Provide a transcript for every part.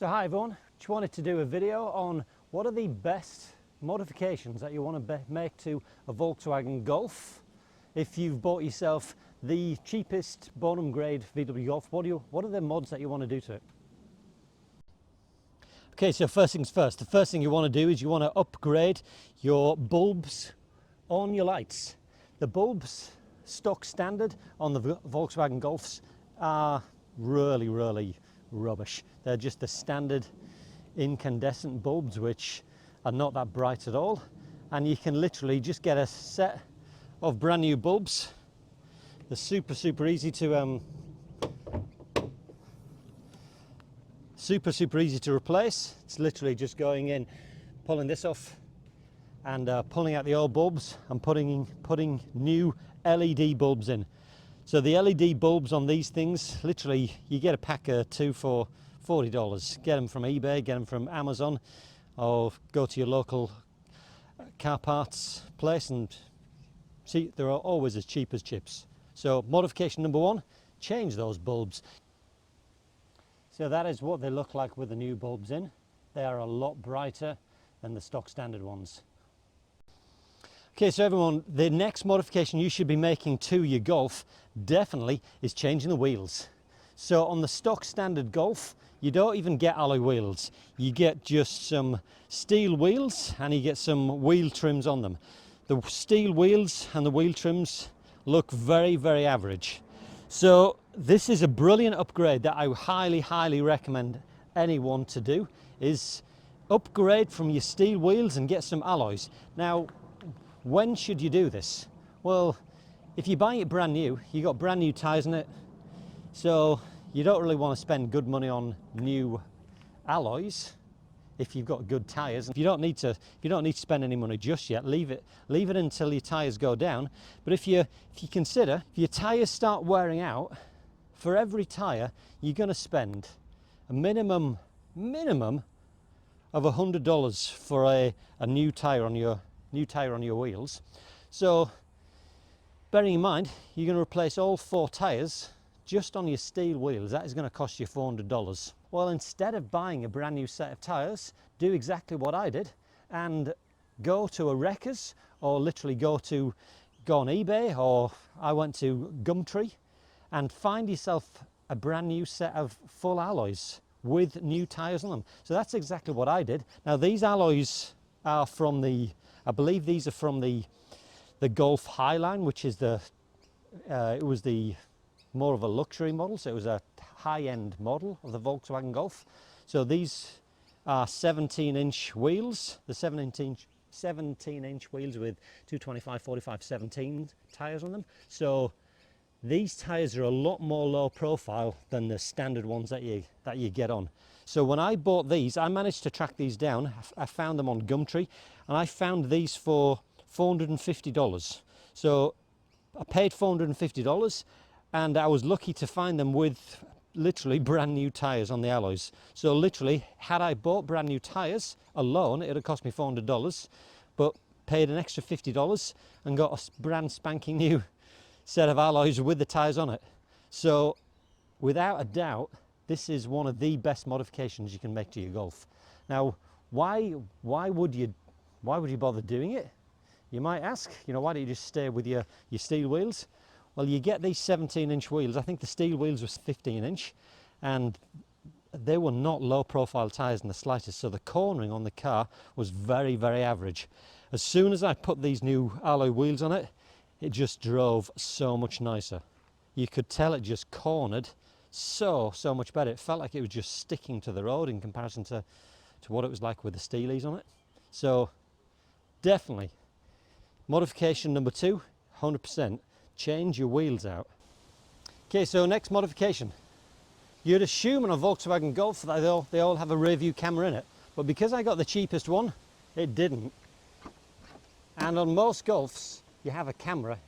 So hi everyone, just wanted to do a video on what are the best modifications that you want to make to a Volkswagen Golf. If you've bought yourself the cheapest bottom grade VW Golf, what are the mods that you want to do to it? Okay, so first things first, the first thing you want to do is you want to upgrade your bulbs on your lights. The bulbs stock standard on the Volkswagen Golfs are really rubbish. They're just the standard incandescent bulbs which are not that bright at all, and you can literally just get a set of brand new bulbs. They're super easy to super easy to replace. It's literally just going in, pulling this off and pulling out the old bulbs and putting new LED bulbs in. So the LED bulbs on these things, literally you get a pack of two for $40. Get them from eBay, get them from Amazon, or go to your local car parts place and see, they're always as cheap as chips. So modification number one, change those bulbs. So that is what they look like with the new bulbs in. They are a lot brighter than the stock standard ones. Okay, so everyone, the next modification you should be making to your Golf definitely is changing the wheels. So on the stock standard Golf, you don't even get alloy wheels. You get just some steel wheels and you get some wheel trims on them. The steel wheels and the wheel trims look very average. So this is a brilliant upgrade that I highly recommend anyone to do, is upgrade from your steel wheels and get some alloys. Now, when should you do this? Well, if you're buying it brand new, you got brand new tyres in it, so you don't really want to spend good money on new alloys if you've got good tyres. If you don't need to spend any money just yet, leave it until your tyres go down. But if you consider, if your tyres start wearing out, for every tyre you're going to spend a minimum of $100 for a new tyre on your wheels. So bearing in mind you're going to replace all 4 tyres just on your steel wheels, that is going to cost you $400. Well, instead of buying a brand new set of tyres, do exactly what I did and go to a wreckers, or literally go on eBay, or I went to Gumtree, and find yourself a brand new set of full alloys with new tyres on them. So that's exactly what I did. Now these alloys are from I believe these are from the Golf Highline, which is it was the more of a luxury model, so it was a high-end model of the Volkswagen Golf. So these are 17-inch wheels, the 17-inch wheels with 225, 45, 17 tyres on them. So these tyres are a lot more low profile than the standard ones that you get on. So when I bought these, I managed to track these down. I found them on Gumtree, and I found these for $450. So I paid $450, and I was lucky to find them with literally brand new tyres on the alloys. So literally, had I bought brand new tyres alone, it would have cost me $400, but paid an extra $50 and got a brand spanking new set of alloys with the tyres on it. So without a doubt, this is one of the best modifications you can make to your Golf. Now, why would you bother doing it? You might ask, why don't you just stay with your steel wheels? Well, you get these 17-inch wheels. I think the steel wheels was 15-inch, and they were not low profile tyres in the slightest, so the cornering on the car was very average. As soon as I put these new alloy wheels on it, it just drove so much nicer. You could tell it just cornered so much better. It felt like it was just sticking to the road in comparison to what it was like with the steelies on it. So definitely modification number 2, 100%, change your wheels out. Okay, so next modification. You'd assume on a Volkswagen Golf that they all have a rear view camera in it, but because I got the cheapest one, it didn't. And on most Golfs you have a camera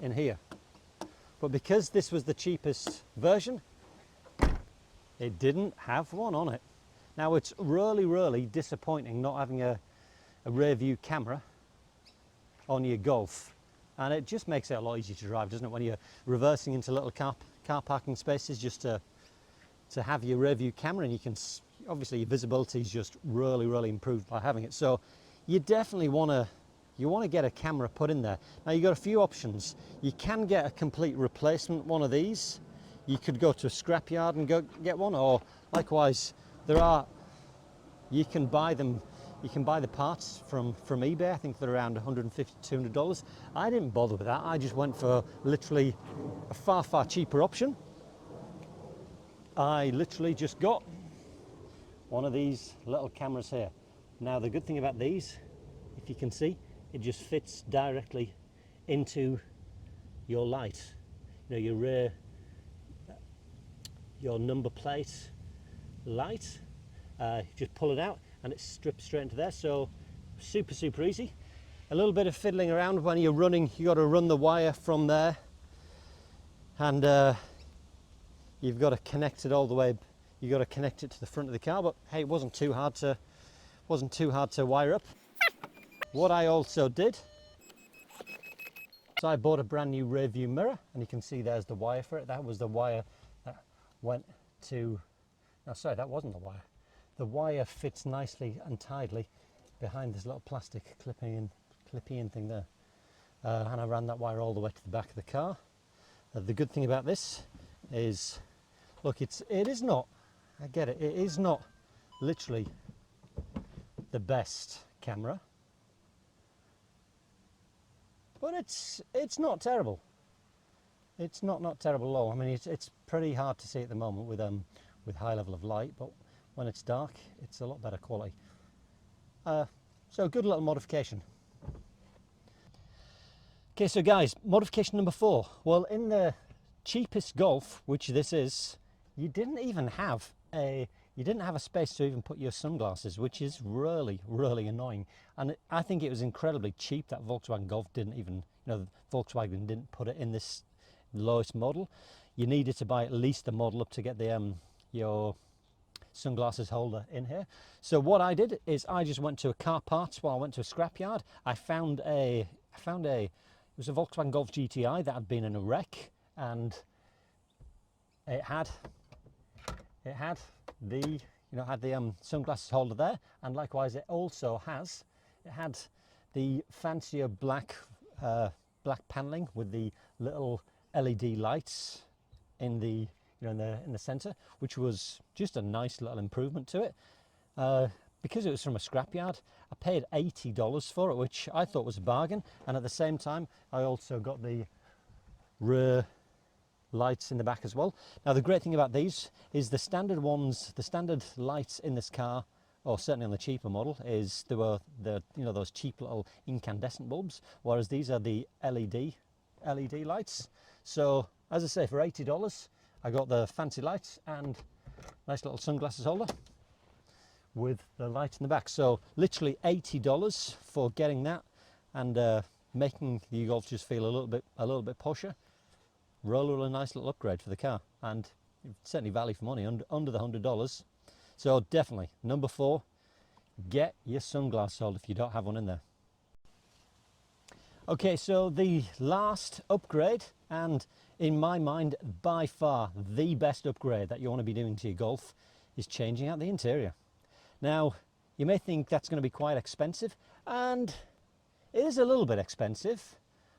in here, but because this was the cheapest version, it didn't have one on it. Now it's really disappointing not having a rear view camera on your Golf, and it just makes it a lot easier to drive, doesn't it, when you're reversing into little car parking spaces, just to have your rear view camera, and obviously your visibility is just really improved by having it. So you definitely want to get a camera put in there. Now you've got a few options. You can get a complete replacement one of these. You could go to a scrapyard and go get one, or likewise you can buy them. You can buy the parts from eBay. I think they're around $150 to $200. I didn't bother with that. I just went for literally a far cheaper option. I literally just got one of these little cameras here. Now the good thing about these, if you can see, it just fits directly into your light. You know, your rear, your number plate light. Just pull it out and it strips straight into there. So super easy. A little bit of fiddling around when you're running. You got to run the wire from there, and you've got to connect it all the way. You got to connect it to the front of the car. But hey, it wasn't too hard to wire up. What I also did, so I bought a brand new rear view mirror, and you can see there's the wire for it. That was the wire that went to, no sorry, that wasn't the wire. The wire fits nicely and tidily behind this little plastic clippy in thing there. And I ran that wire all the way to the back of the car. The good thing about this is, look, it is not, I get it, it is not literally the best camera, but it's not terrible. It's not terrible at all. I mean, it's pretty hard to see at the moment with high level of light, but when it's dark, it's a lot better quality. So good little modification. Okay, so guys, modification number 4. Well, in the cheapest Golf, which this is, you didn't have a space to even put your sunglasses, which is really annoying. And I think it was incredibly cheap that Volkswagen Golf didn't even, Volkswagen didn't put it in this lowest model. You needed to buy at least the model up to get the your sunglasses holder in here. So what I did is I just went to a car parts while I went to a scrapyard. I found it was a Volkswagen Golf GTI that had been in a wreck, and it had the sunglasses holder there, and likewise it also had the fancier black paneling with the little LED lights in the in the center, which was just a nice little improvement to it. Because it was from a scrapyard, I paid $80 for it, which I thought was a bargain. And at the same time, I also got the rear lights in the back as well. Now the great thing about these is the standard lights in this car, or certainly on the cheaper model, is there were those cheap little incandescent bulbs, whereas these are the LED lights. So as I say, for $80 I got the fancy lights and nice little sunglasses holder with the light in the back. So literally $80 for getting that, and making the Golf just feel a little bit posher. Really nice little upgrade for the car, and certainly value for money, under the $100. So definitely number 4, get your sunglass holder if you don't have one in there. Okay, so the last upgrade, and in my mind by far the best upgrade that you want to be doing to your Golf, is changing out the interior. Now you may think that's going to be quite expensive, and it is a little bit expensive,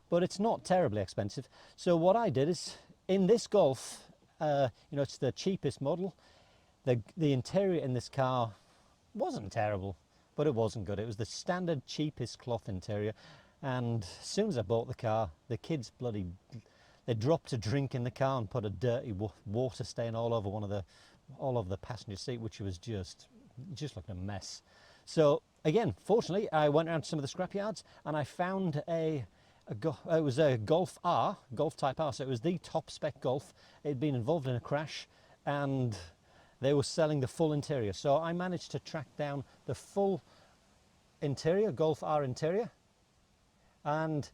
but it's not terribly expensive. So what I did is, in this Golf, it's the cheapest model, the interior in this car wasn't terrible, but it wasn't good. It was the standard cheapest cloth interior, and as soon as I bought the car, the kids they dropped a drink in the car and put a dirty water stain all over the passenger seat, which was just looked a mess. So again, fortunately, I went around to some of the scrapyards and I found it was a Golf Type R, so it was the top spec Golf. It had been involved in a crash, and they were selling the full interior. So I managed to track down the full interior, Golf R interior, and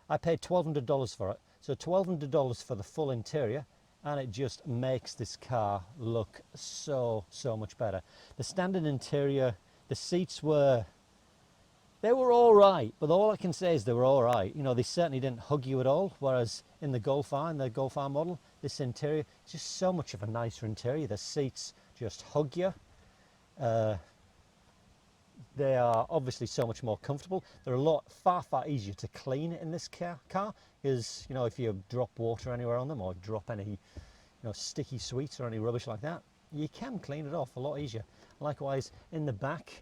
I paid $1,200 for it. So $1,200 for the full interior, and it just makes this car look so much better. The standard interior, the seats were all right, but all I can say is they were all right. They certainly didn't hug you at all, whereas in the Golf R model, this interior is just so much of a nicer interior. The seats just hug you. They are obviously so much more comfortable. They're a lot far easier to clean in this car because, you know, if you drop water anywhere on them or drop any, you know, sticky sweets or any rubbish like that, you can clean it off a lot easier. Likewise, in the back,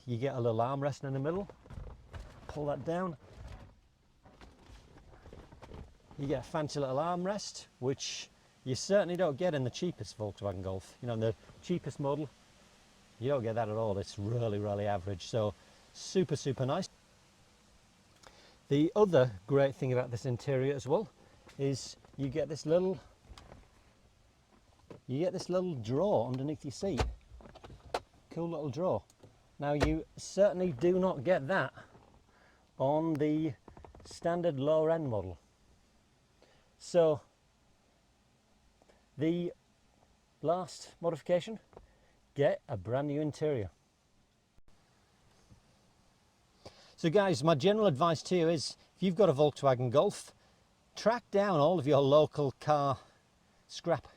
you get a little armrest in the middle. Pull that down. You get a fancy little armrest, which you certainly don't get in the cheapest Volkswagen Golf. You know, in the cheapest model, you don't get that at all. It's really average. So super nice. The other great thing about this interior as well is you get this little drawer underneath your seat. Cool little drawer. Now you certainly do not get that on the standard lower end model. So the last modification, get a brand new interior. So guys, my general advice to you is, if you've got a Volkswagen Golf, track down all of your local car scrap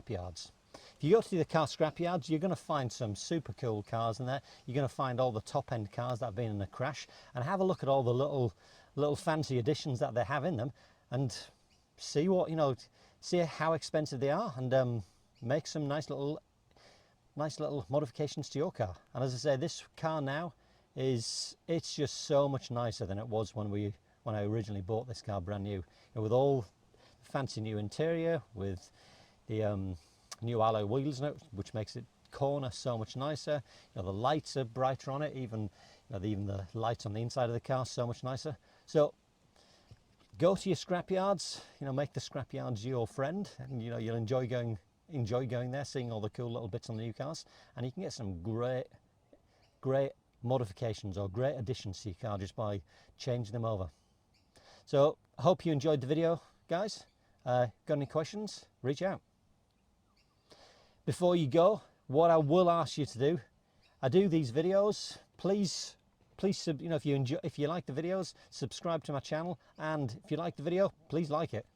yards. If you go to the car scrap yards, you're going to find some super cool cars in there. You're going to find all the top end cars that have been in a crash, and have a look at all the little fancy additions that they have in them, and see what, you know, see how expensive they are, and make some nice little modifications to your car. And as I say, this car now it's just so much nicer than it was when I originally bought this car brand new. You know, with all the fancy new interior, with the new alloy wheels now, which makes it corner so much nicer. You know, the lights are brighter on it, even the lights on the inside of the car so much nicer. So go to your scrap yards, you know, make the scrap yards your friend, and you know, you'll enjoy going there, seeing all the cool little bits on the new cars, and you can get some great modifications or great additions to your car just by changing them over. So I hope you enjoyed the video, guys. Got any questions? Reach out. Before you go, what I will ask you to do, I do these videos, please, you know, if you like the videos, subscribe to my channel, and if you like the video, please like it.